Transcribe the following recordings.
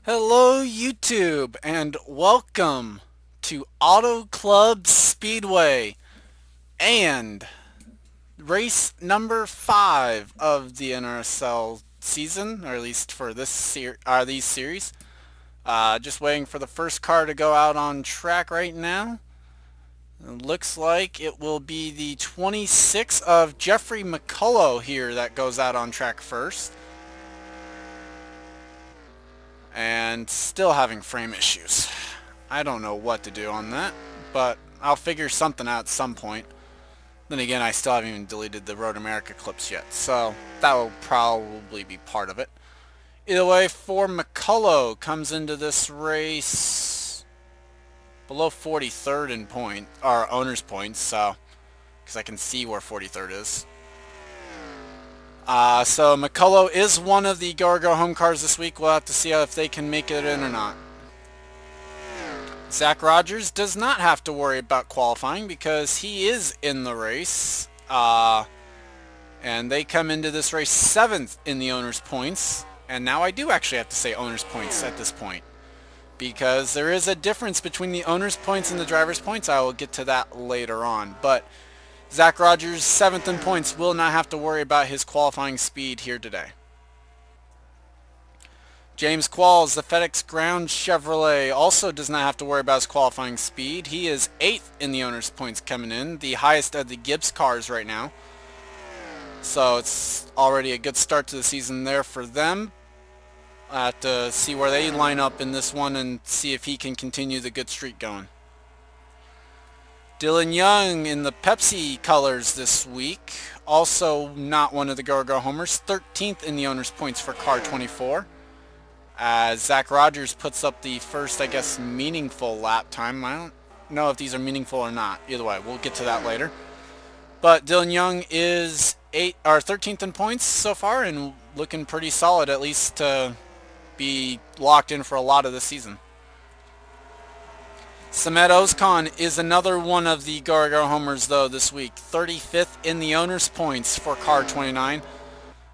Hello YouTube and welcome to Auto Club Speedway and race number 5 of the NRSL season, or at least for these series. Just waiting for the first car to go out on track right now. It looks like it will be the 26 of Geoffrey McCullough here that goes out on track first. And still having frame issues. I don't know what to do on that, but I'll figure something out at some point. Then again, I still haven't even deleted the Road America clips yet, so that will probably be part of it. Either way, for McCullough comes into this race below 43rd in point, or owner's points, so because I can see where 43rd is. So McCullough is one of the Go home cars this week. We'll have to see if they can make it in or not. Zack Rogers does not have to worry about qualifying because he is in the race. And they come into this race 7th in the owner's points. And now I do actually have to say owner's points at this point, because there is a difference between the owner's points and the driver's points. I will get to that later on. But Zack Rogers, 7th in points, will not have to worry about his qualifying speed here today. James Qualls, the FedEx Ground Chevrolet, also does not have to worry about his qualifying speed. He is 8th in the owner's points coming in, the highest of the Gibbs cars right now. So it's already a good start to the season there for them. I have to see where they line up in this one and see if he can continue the good streak going. Dylan Young in the Pepsi colors this week. Also not one of the Go homers. 13th in the owner's points for car 24. As Zack Rogers puts up the first, I guess, meaningful lap time. I don't know if these are meaningful or not. Either way, we'll get to that later. But Dylan Young is 13th in points so far and looking pretty solid, at least to be locked in for a lot of the season. Samet Ozkan is another one of the Go homers though this week. 35th in the owner's points for car 29.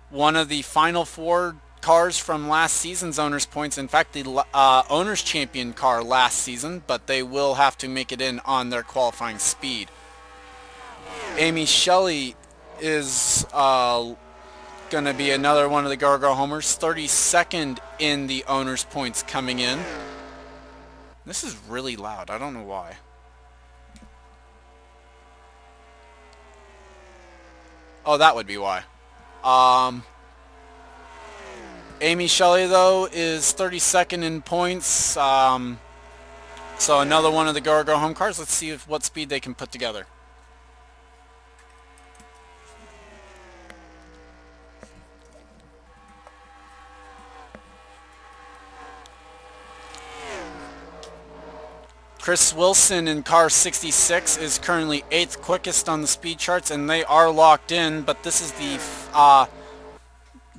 One of the final 4 cars from last season's owner's points. In fact, the owner's champion car last season, but they will have to make it in on their qualifying speed. Aimee Shelly is going to be another one of the Go homers. 32nd in the owner's points coming in. This is really loud. I don't know why. Oh, that would be why. Aimee Shelly, though, is 32nd in points. So another one of the Go home cars. Let's see what speed they can put together. Kris Wilson in car 66 is currently 8th quickest on the speed charts, and they are locked in, but this is the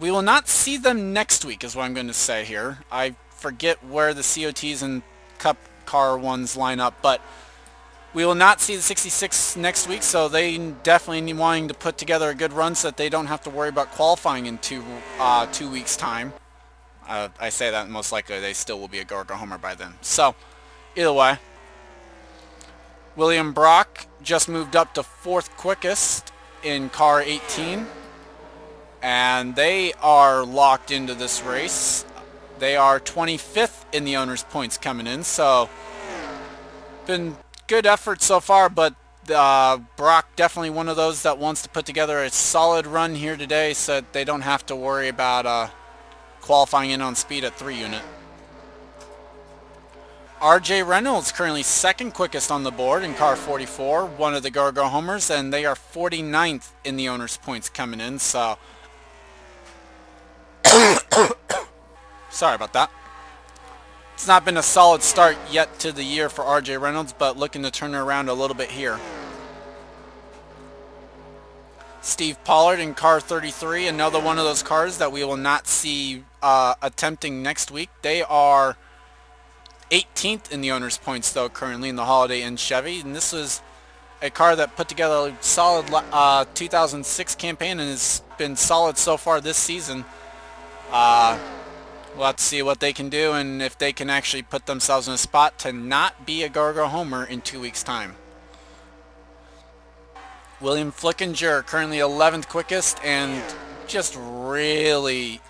we will not see them next week is what I'm going to say here. I forget where the COTs and Cup car ones line up, but we will not see the 66 next week, so they definitely need wanting to put together a good run so that they don't have to worry about qualifying in 2 weeks time. I say that most likely they still will be a Go homer by then. So either way, William Brock just moved up to 4th quickest in car 18, and they are locked into this race. They are 25th in the owner's points coming in, so been good effort so far, but Brock definitely one of those that wants to put together a solid run here today so that they don't have to worry about qualifying in on speed at 3 unit. RJ Reynolds currently 2nd quickest on the board in car 44, one of the Go homers, and they are 49th in the owner's points coming in, so sorry about that. It's not been a solid start yet to the year for RJ Reynolds, but looking to turn it around a little bit here. Steve Pollard in car 33, another one of those cars that we will not see attempting next week. They are 18th in the owner's points though currently in the Holiday Inn Chevy, and this was a car that put together a solid 2006 campaign and has been solid so far this season. We'll have to see what they can do and if they can actually put themselves in a spot to not be a Gargo homer in 2 weeks' time. William Flickinger, currently 11th quickest, and just really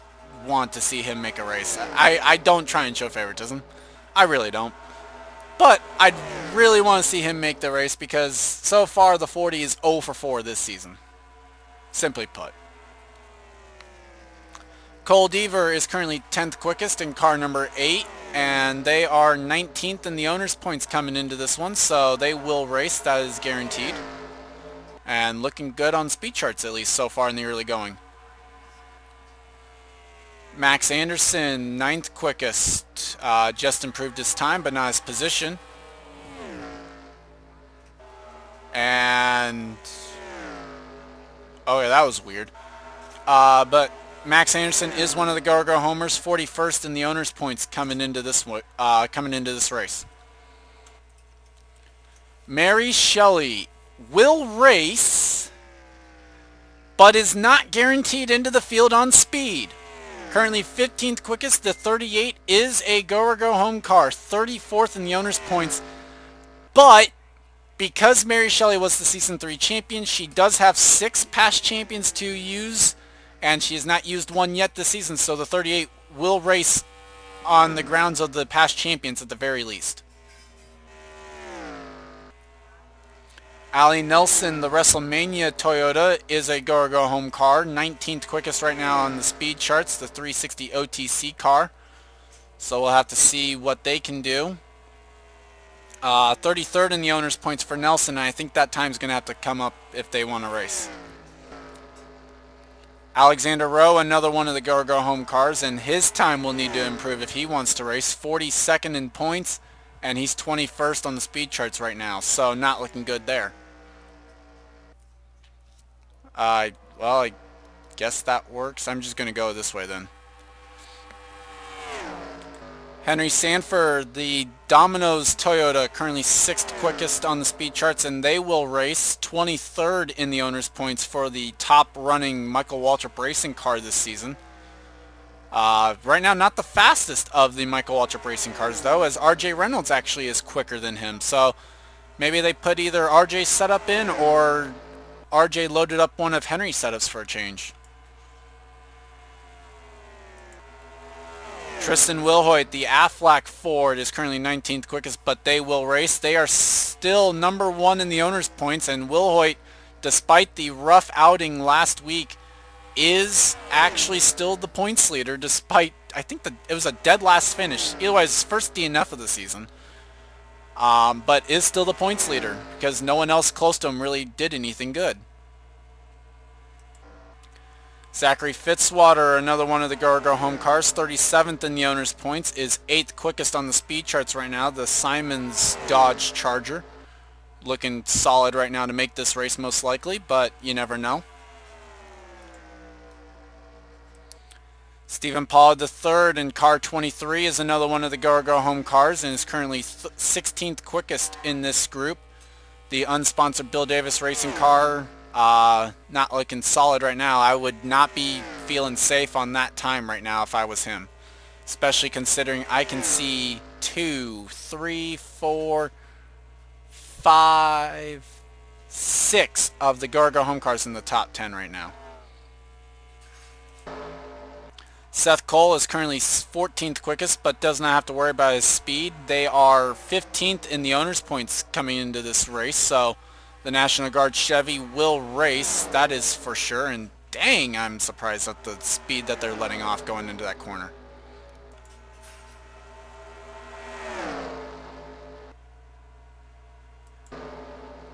want to see him make a race. I don't try and show favoritism. I really don't. But I'd really want to see him make the race because so far the 40 is 0 for 4 this season. Simply put. Cole Deaver is currently 10th quickest in car number 8, and they are 19th in the owner's points coming into this one, so they will race. That is guaranteed. And looking good on speed charts, at least so far in the early going. Max Anderson, 9th quickest. Just improved his time, but not his position. And... oh yeah, that was weird. But Max Anderson is one of the Gargo homers, 41st in the owner's points coming into this race. Aimee Shelly will race, but is not guaranteed into the field on speed. Currently 15th quickest, the 38 is a go-or-go home car, 34th in the owner's points. But because Aimee Shelly was the Season 3 champion, she does have 6 past champions to use, and she has not used one yet this season, so the 38 will race on the grounds of the past champions at the very least. Allie Nelson, the WrestleMania Toyota, is a go-or-go home car. 19th quickest right now on the speed charts, the 360 OTC car. So we'll have to see what they can do. 33rd in the owner's points for Nelson, and I think that time's going to have to come up if they want to race. Alexander Rowe, another one of the go-or-go home cars, and his time will need to improve if he wants to race. 42nd in points, and he's 21st on the speed charts right now, so not looking good there. Well, I guess that works. I'm just going to go this way then. Henry Sandfer, the Domino's Toyota, currently 6th quickest on the speed charts, and they will race 23rd in the owner's points for the top-running Michael Waltrip racing car this season. Right now, not the fastest of the Michael Waltrip racing cars, though, as RJ Reynolds actually is quicker than him. So maybe they put either RJ's setup in or RJ loaded up one of Henry's setups for a change. Tristan Wilhoit, the Aflac Ford, is currently 19th quickest, but they will race. They are still number 1 in the owner's points, and Wilhoit, despite the rough outing last week, is actually still the points leader, despite, I think it was a dead last finish. Either way, it's first DNF of the season. But is still the points leader, because no one else close to him really did anything good. Zachary Fitzwater, another one of the go-or-go home cars, 37th in the owner's points, is 8th quickest on the speed charts right now, the Simons Dodge Charger. Looking solid right now to make this race most likely, but you never know. Stephen Pollard III in car 23 is another one of the go-or-go home cars and is currently 16th quickest in this group. The unsponsored Bill Davis racing car, not looking solid right now. I would not be feeling safe on that time right now if I was him. Especially considering I can see 2, 3, 4, 5, 6 of the go-or-go home cars in the top 10 right now. Seth Cole is currently 14th quickest, but does not have to worry about his speed. They are 15th in the owner's points coming into this race, so the National Guard Chevy will race, that is for sure, and dang, I'm surprised at the speed that they're letting off going into that corner.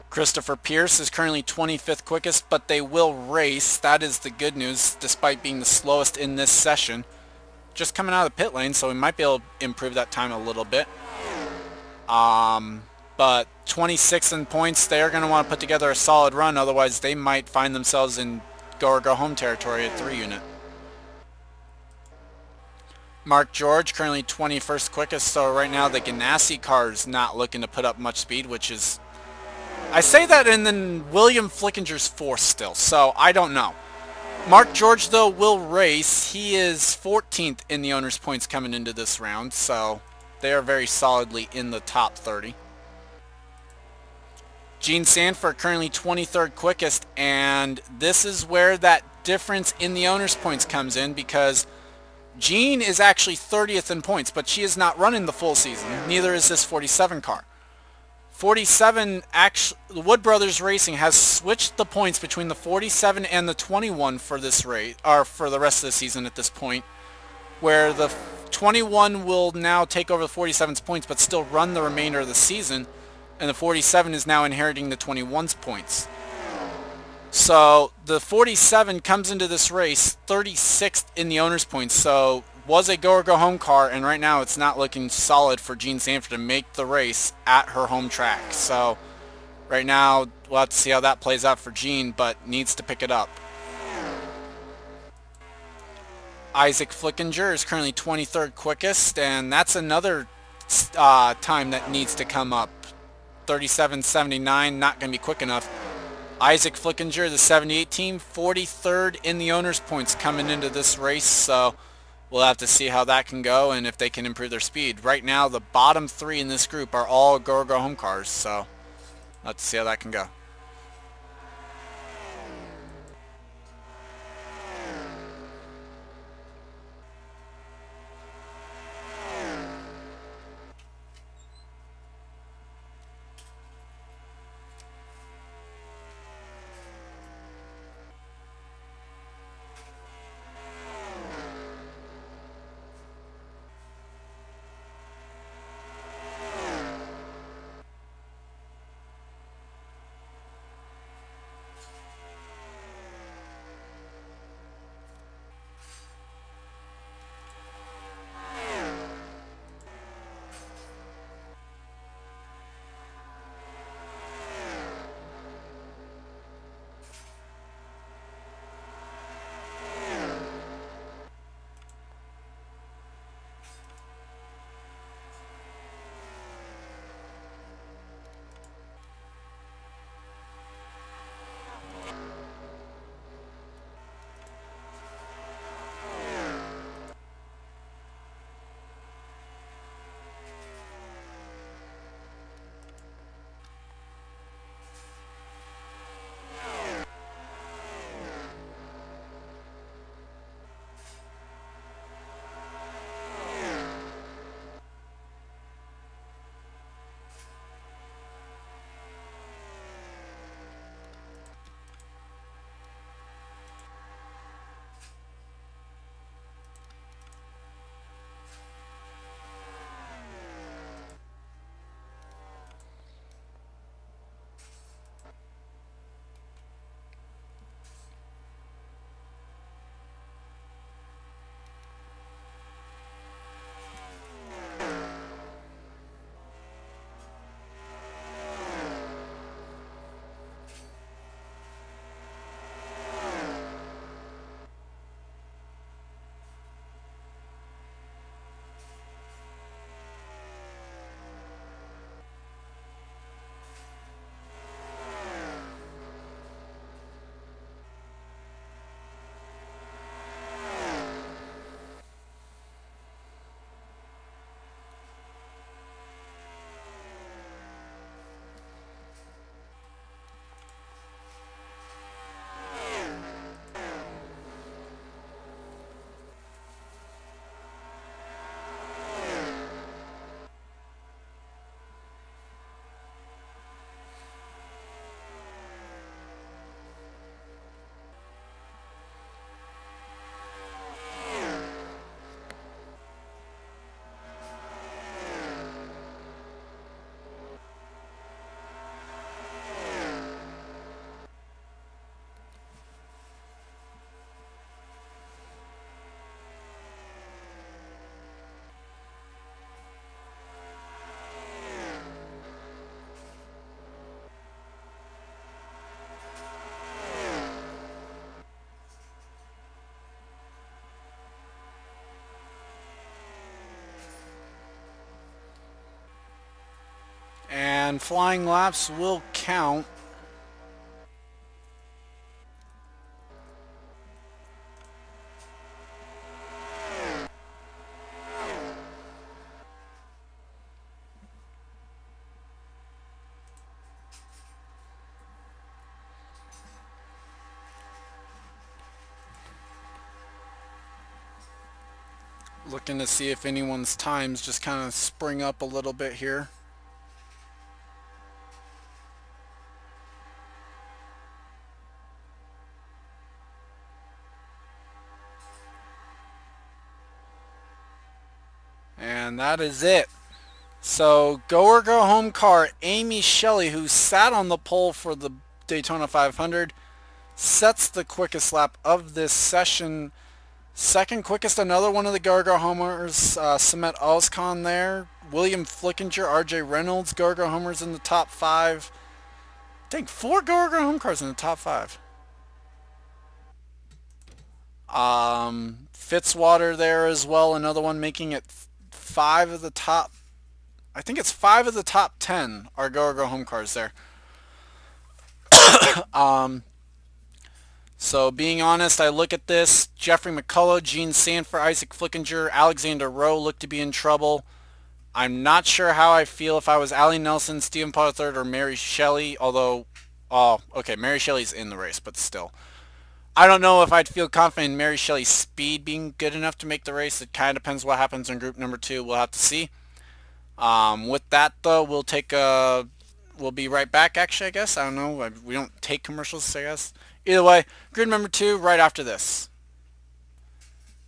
Christopher Pierce is currently 25th quickest, but they will race. That is the good news, despite being the slowest in this session. Just coming out of the pit lane, so we might be able to improve that time a little bit. But 26th in points, they're going to want to put together a solid run, otherwise they might find themselves in go-or-go-home territory at 3 unit. Marc George, currently 21st quickest, so right now the Ganassi car is not looking to put up much speed, which is... I say that and then William Flickinger's 4th still, so I don't know. Marc George, though, will race. He is 14th in the owner's points coming into this round, so they are very solidly in the top 30. Gene Sandfer currently 23rd quickest, and this is where that difference in the owner's points comes in, because Gene is actually 30th in points, but she is not running the full season. Neither is this 47 car. 47, actually, Wood Brothers Racing has switched the points between the 47 and the 21 for this race, or for the rest of the season at this point, where the 21 will now take over the 47's points but still run the remainder of the season, and the 47 is now inheriting the 21's points. So the 47 comes into this race 36th in the owner's points, so was a go or go home car, and right now it's not looking solid for Gene Sandfer to make the race at her home track. So right now we'll have to see how that plays out for Gene, but needs to pick it up. Isaac Flickinger is currently 23rd quickest, and that's another time that needs to come up. 37.79, not going to be quick enough. Isaac Flickinger, the 78 team, 43rd in the owner's points coming into this race, so we'll have to see how that can go and if they can improve their speed. Right now, the bottom three in this group are all go or go home cars, so we'll have to see how that can go. And flying laps will count. Looking to see if anyone's times just kind of spring up a little bit here. And that is it. So go or go home car, Aimee Shelly, who sat on the pole for the Daytona 500, sets the quickest lap of this session. Second quickest, another one of the Go homers, Samet Ozkan there. William Flickinger, RJ Reynolds, Go homers in the top 5. I think 4 Go home cars in the top 5. Fitzwater there as well, another one making it 5 of the top. I think it's 5 of the top 10 are Go home cars there. So being honest, I look at this, Geoffrey McCullough, Gene Sandfer, Isaac Flickinger, Alexander Rowe look to be in trouble. I'm not sure how I feel if I was Allie Nelson, Stephen Pollard, or Aimee Shelly, although, okay, Aimee Shelly's in the race, but still. I don't know if I'd feel confident in Aimee Shelly's speed being good enough to make the race. It kind of depends what happens in group number 2. We'll have to see. With that, though, we'll be right back, actually, I guess. I don't know. We don't take commercials, I guess. Either way, grid number 2 right after this.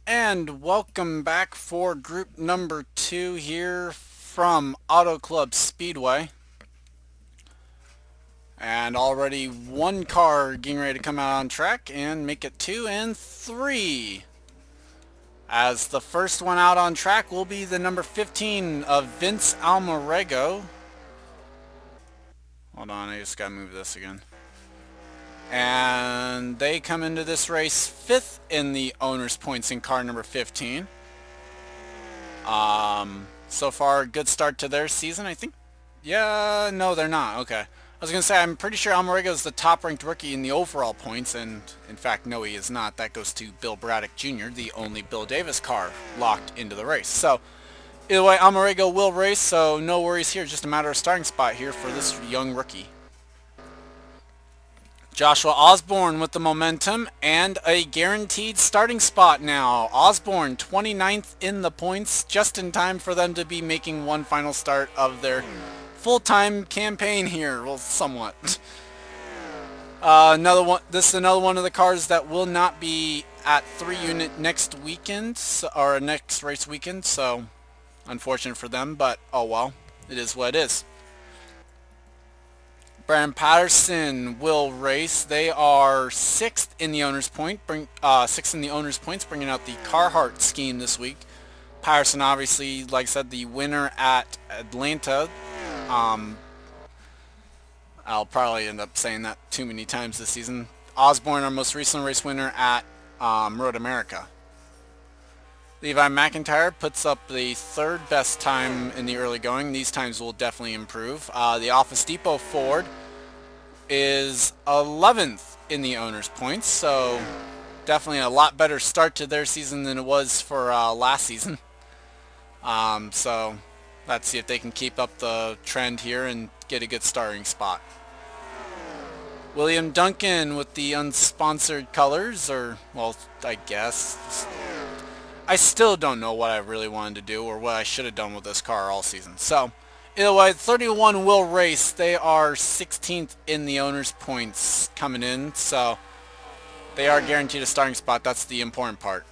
And welcome back for group number 2 here from Auto Club Speedway. And already one car getting ready to come out on track and make it 2 and 3. As the first one out on track will be the number 15 of Vince Almariego. Hold on, I just gotta move this again. And they come into this race 5th in the owner's points in car number 15. So far, good start to their season, I think. Yeah, no, they're not. Okay. I was going to say, I'm pretty sure Almariego is the top-ranked rookie in the overall points, and in fact, no, he is not. That goes to Bill Braddock Jr., the only Bill Davis car locked into the race. So, either way, Almariego will race, so no worries here. Just a matter of starting spot here for this young rookie. Joshua Osborne with the momentum and a guaranteed starting spot now. Osborne 29th in the points, just in time for them to be making one final start of their full-time campaign here. Well, somewhat. Another one. This is another one of the cars that will not be at 3 unit next weekend, or next race weekend. So, unfortunate for them, but oh well, it is what it is. Patterson will race. They are 6th in the owner's point, 6th in the owner's points, bringing out the Carhartt scheme this week. Patterson, obviously, like I said, the winner at Atlanta. I'll probably end up saying that too many times this season. Osborne, our most recent race winner at Road America. Levi McIntyre puts up the 3rd best time in the early going. These times will definitely improve. The Office Depot Ford is 11th in the owner's points, so definitely a lot better start to their season than it was for last season. So let's see if they can keep up the trend here and get a good starting spot. William Duncan with the unsponsored colors, or, well, I guess. I still don't know what I really wanted to do or what I should have done with this car all season. So, either way, 31 will race. They are 16th in the owner's points coming in, so they are guaranteed a starting spot. That's the important part.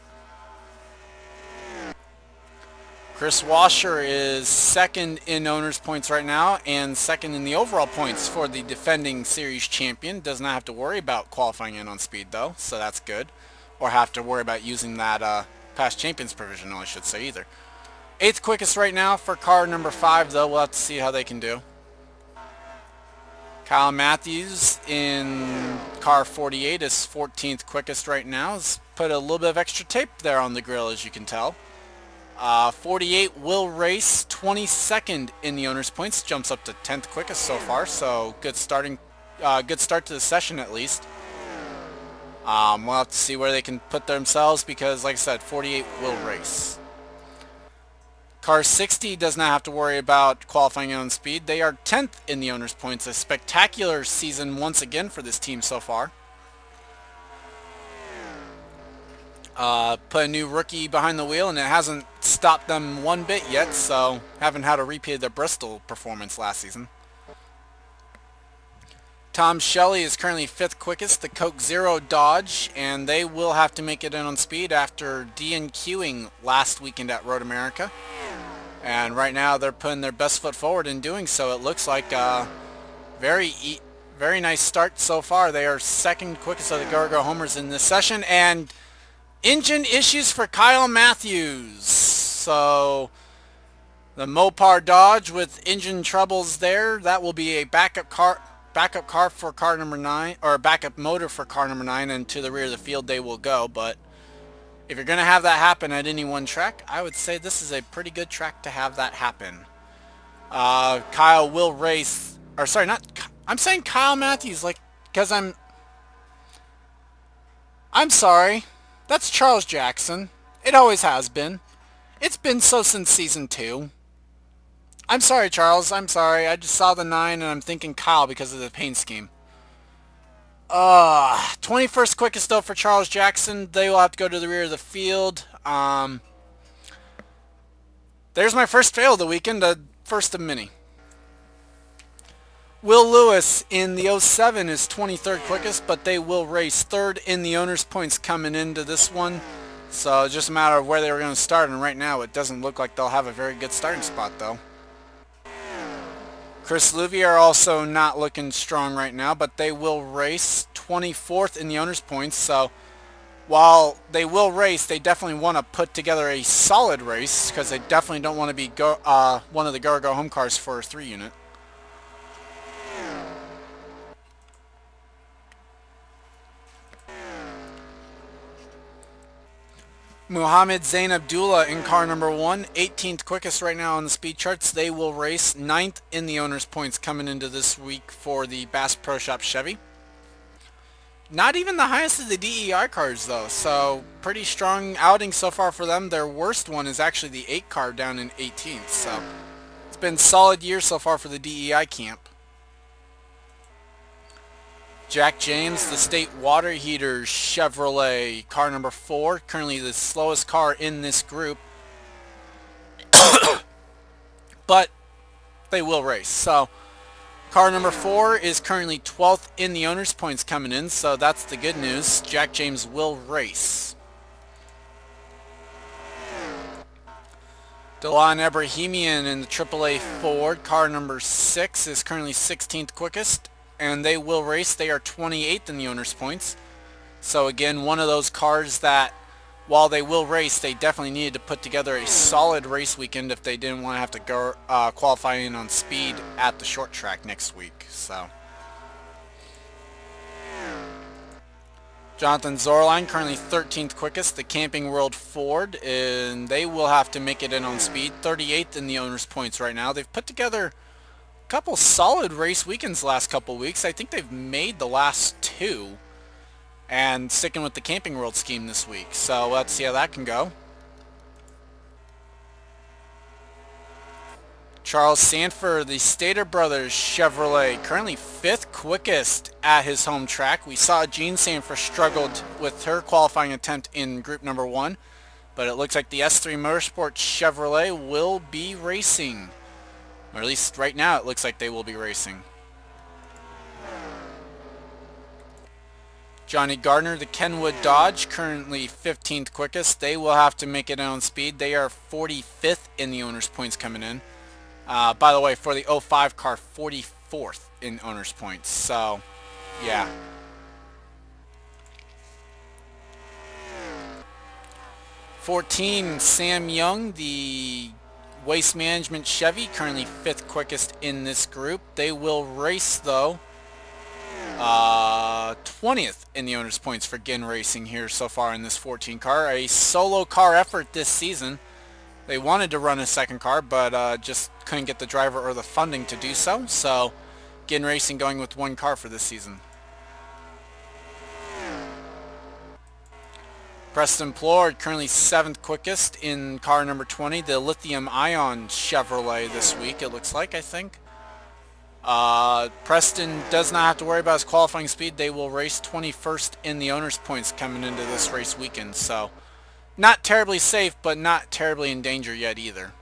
Kris Wascher is 2nd in owner's points right now and 2nd in the overall points for the defending series champion. Does not have to worry about qualifying in on speed, though, so that's good. Or have to worry about using that past champions provisional, I should say, either. 8th quickest right now for car number 5, though. We'll have to see how they can do. Kyle Matthews in car 48 is 14th quickest right now. He's put a little bit of extra tape there on the grill, as you can tell. 48 will race, 22nd in the owner's points. Jumps up to 10th quickest so far, so good start to the session at least. We'll have to see where they can put themselves because, like I said, 48 will race. Car 60 does not have to worry about qualifying on speed. They are 10th in the owner's points. A spectacular season once again for this team so far. Put a new rookie behind the wheel, and it hasn't stopped them one bit yet, so haven't had a repeat of their Bristol performance last season. Tom Shelley is currently 5th quickest, the Coke Zero Dodge, and they will have to make it in on speed after DNQing last weekend at Road America. And right now they're putting their best foot forward in doing so. It looks like a very nice start so far. They are 2nd quickest of the Go Homers in this session, and engine issues for Kyle Matthews. So the Mopar Dodge with engine troubles there. That will be a backup car for car number 9, or a backup motor for car number 9, and to the rear of the field they will go. But if you're going to have that happen at any one track, I would say this is a pretty good track to have that happen. Kyle will race, or sorry, I'm saying Kyle Matthews, like, because I'm sorry. That's Charles Jackson. It always has been. It's been so since season 2. I'm sorry, Charles. I'm sorry. I just saw the 9 and I'm thinking Kyle because of the paint scheme. 21st quickest though for Charles Jackson. They will have to go to the rear of the field. There's my first fail of the weekend, the first of many. Will Lewis in the 07 is 23rd quickest, but they will race 3rd in the owner's points coming into this one. So it's just a matter of where they were going to start, and right now it doesn't look like they'll have a very good starting spot though. Kris Louviere also not looking strong right now, but they will race 24th in the owner's points. So while they will race, they definitely want to put together a solid race because they definitely don't want to be one of the Go Home cars for a 3 unit. Muhammad Zayn Abdullah in car number 1, 18th quickest right now on the speed charts. They will race 9th in the owner's points coming into this week for the Bass Pro Shop Chevy. Not even the highest of the DEI cars though, so pretty strong outing so far for them. Their worst one is actually the 8 car down in 18th, so it's been a solid year so far for the DEI camp. Jack James, the State Water Heaters Chevrolet, car number 4, currently the slowest car in this group. But they will race. So car number 4 is currently 12th in the owner's points coming in, so that's the good news. Jack James will race. Delon Ebrahimian in the AAA Ford, car number 6, is currently 16th quickest. And they will race. They are 28th in the owner's points. So again, one of those cars that, while they will race, they definitely needed to put together a solid race weekend if they didn't want to have to go qualify in on speed at the short track next week. So Jonathan Zorline, currently 13th quickest, the Camping World Ford, and they will have to make it in on speed. 38th in the owner's points right now. They've put together couple solid race weekends the last couple weeks. I think they've made the last 2 and sticking with the Camping World scheme this week. So let's see how that can go. Charles Sandfer, the Stater Brothers Chevrolet, currently 5th quickest at his home track. We saw Jean Sandfer struggled with her qualifying attempt in group number 1, but it looks like the S3 Motorsports Chevrolet will be racing. Or at least right now it looks like they will be racing. Johnny Gardner, the Kenwood Dodge, currently 15th quickest. They will have to make it on speed. They are 45th in the owner's points coming in. By the way, for the 05 car, 44th in owner's points. So, yeah. '14, Sam Young, the Waste Management Chevy, currently 5th quickest in this group. They will race though 20th in the owner's points for Ginn Racing here so far in this 14 car. A solo car effort this season. They wanted to run a second car, but just couldn't get the driver or the funding to do so. So Ginn Racing going with 1 car for this season. Preston Plurid, currently 7th quickest in car number 20, the Lithium Ion Chevrolet this week, it looks like, I think. Preston does not have to worry about his qualifying speed. They will race 21st in the owner's points coming into this race weekend. So not terribly safe, but not terribly in danger yet either.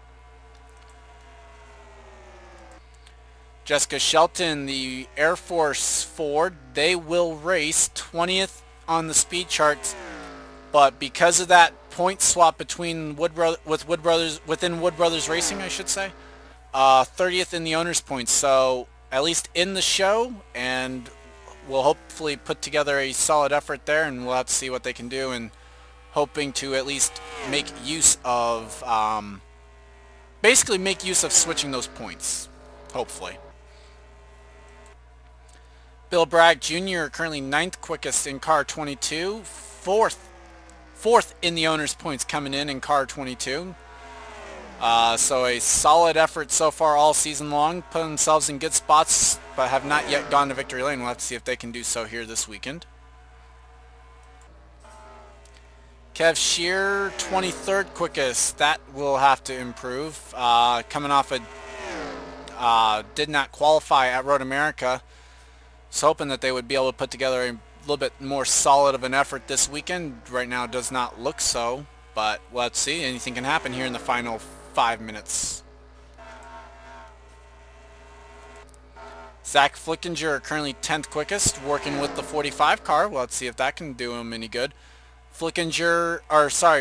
Jessica Shelton, the Air Force Ford, they will race 20th on the speed charts, but because of that point swap between within Wood Brothers Racing, I should say, 30th in the owners' points. So at least in the show, and we'll hopefully put together a solid effort there, and we'll have to see what they can do, and hoping to at least make use of, basically make use of switching those points, hopefully. Bill Bragg Jr. currently 9th quickest in car 22, fourth in the owners' points coming in car 22. So a solid effort so far all season long, put themselves in good spots, but have not yet gone to victory lane. We'll have to see if they can do so here this weekend. Kev Shear, 23rd quickest. That will have to improve. Coming off did not qualify at Road America. Was hoping that they would be able to put together a little bit more solid of an effort this weekend. Right now it does not look so, but let's see. Anything can happen here in the final 5 minutes. Zach Flickinger, currently 10th quickest, working with the 45 car. Well, let's see if that can do him any good. Flickinger,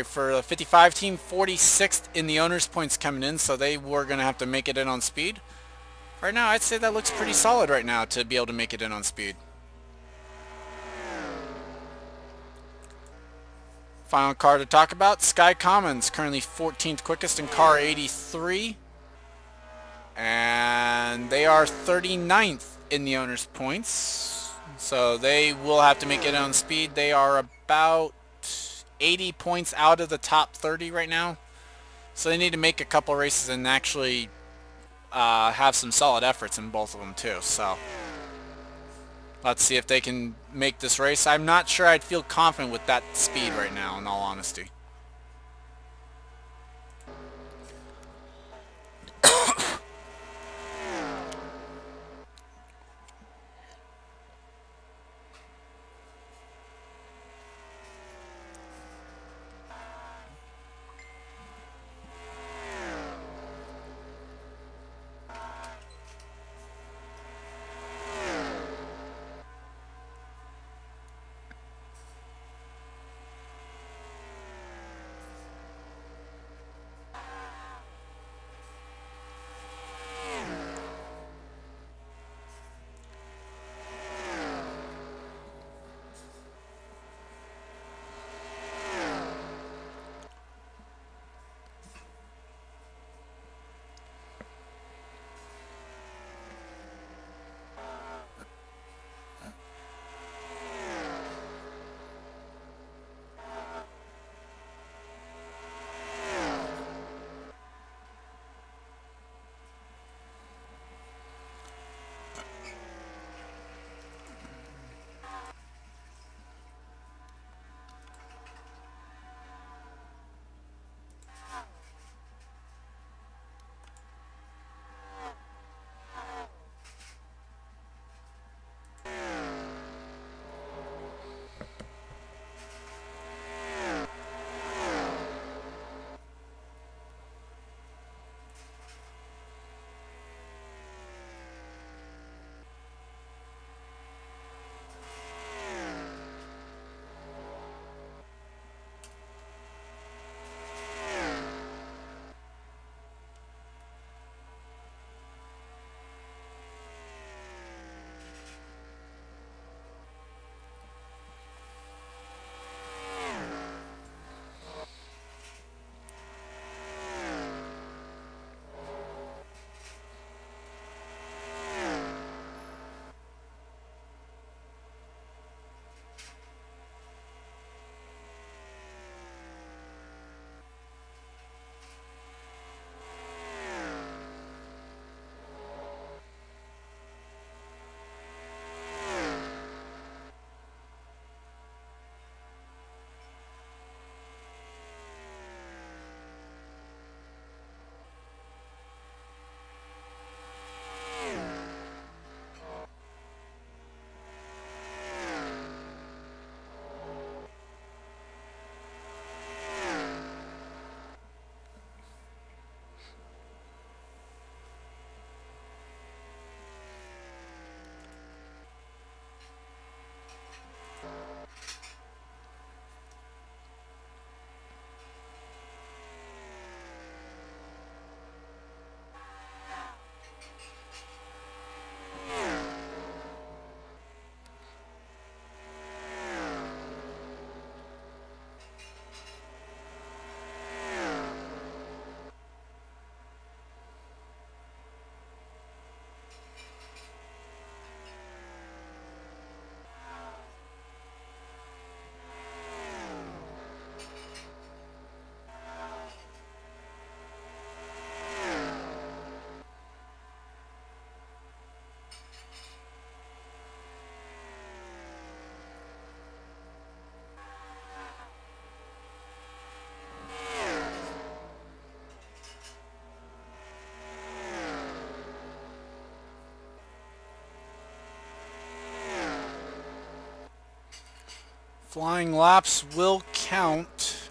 for the 55 team, 46th in the owners' points coming in, so they were going to have to make it in on speed. Right now, I'd say that looks pretty solid right now to be able to make it in on speed. Final car to talk about, Sky Commons, currently 14th quickest in car 83. And they are 39th in the owners' points. So they will have to make it on speed. They are about 80 points out of the top 30 right now. So they need to make a couple races and actually have some solid efforts in both of them too. So let's see if they can make this race. I'm not sure I'd feel confident with that speed right now, in all honesty. Flying laps will count.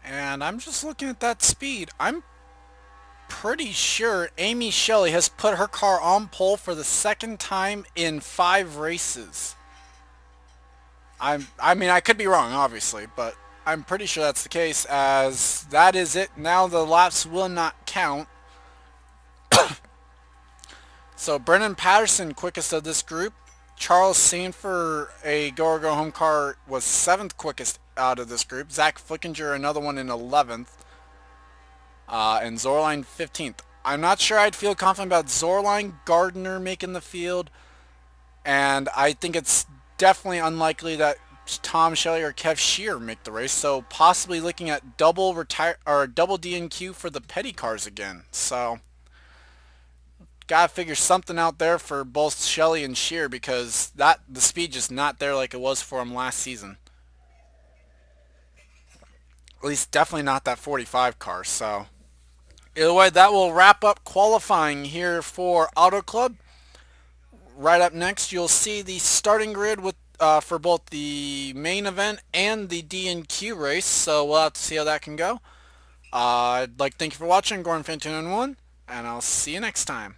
And I'm just looking at that speed. I'm pretty sure Aimee Shelly has put her car on pole for the second time in 5 races. I mean, I could be wrong, obviously, but I'm pretty sure that's the case, as that is it. Now the laps will not count. So Brennan Patterson, quickest of this group. Charles Sandfer, a go-or-go-home car, was 7th quickest out of this group. Zach Flickinger, another one in 11th. And Zorline 15th. I'm not sure I'd feel confident about Zorline Gardner making the field. And I think it's definitely unlikely that Tom Shelley or Kev Shear make the race. So possibly looking at double DNQ for the petty cars again. So gotta figure something out there for both Shelley and Shear, because the speed just not there like it was for him last season. At least definitely not that 45 car. So either way, that will wrap up qualifying here for Auto Club. Right up next, you'll see the starting grid with for both the main event and the D&Q race. So we'll have to see how that can go. I'd like to thank you for watching. Gordon Fan 291, and I'll see you next time.